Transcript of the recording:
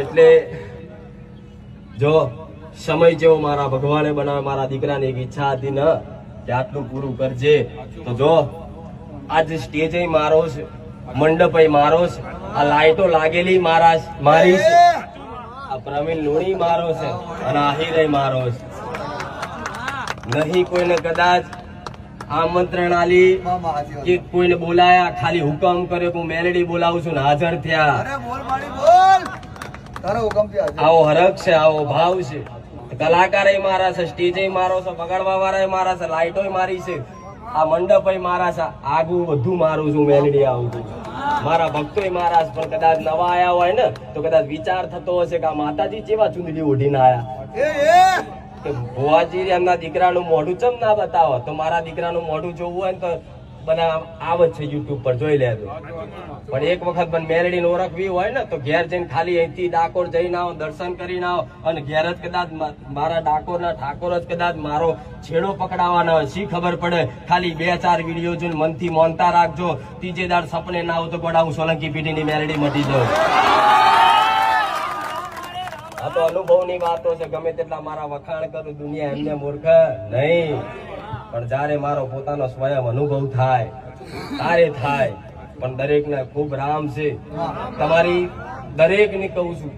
એટલે જો સમય જેવો મારા ભગવાને બનાવે, મારા દીકરાને એક ઈચ્છા હતી ને કે આટલું પૂરું કરજે, તો જો આજ સ્ટેજ મારો છે, મંડપ મારો છે, આ લાઈટો લાગેલી મારી છે, આ પ્રવીણ લુણી મારો છે અને આહિર મારો છે. નહીં કોઈને કદાચ આમંત્રણ આલી કે કોઈને બોલાયા, ખાલી હુકમ કર્યો હું મેલેડી બોલાવું છું ને હાજર થયા. આવો હરખ છે, આવો ભાવ છે. કલાકાર મારા છે, સ્ટેજ મારો છે, બગાડવા વાળા મારા છે, લાઈટો મારી છે, આ મંડપ મારા છે, આગું બધું મારું છું, મેલેડી આવું છું. મારા ભક્તો મારા છે. પણ કદાચ નવા આયા હોય ને તો કદાચ વિચાર થતો હશે કે આ માતાજી કેવા ચુંદડી ઓઢીને આયા, ભુવાજી એમના દીકરાનું મોઢું ચમ ના બતાવો. તો મારા દીકરાનું મોઢું જોવું હોય ને તો આવે છે યુટ્યુબ પર, જોઈ લેજો. પણ એક વખત પણ મેલડીને ઓળખવી હોય ને તો ઘેર જઈને ખાલી અહીંથી ડાકોર જઈને આવો, દર્શન કરીને આવો અને ઘેર જ કદાચ મારા ડાકોરના ઠાકોર જ કદાચ મારો છેડો પકડાવાના હોય, શી ખબર પડે. ખાલી 2-4 વિડીયો જોઈને મનથી મોનતા રાખજો. ત્રીજે દાડ સપને ના આવું તો ગોડા હું સોલંકી પીઢીની મેલડી મટી જાઉં. આ તો અનુભવની વાતો છે. ગમે તેટલા મારા વખાણ કરું, દુનિયા એમને મૂર્ખ નહીં. પણ જયારે મારો પોતાનો સ્વયં અનુભવ થાય તારે થાય. પણ દરેકને ખૂબ રામ છે. તમારી દરેકને કહું છું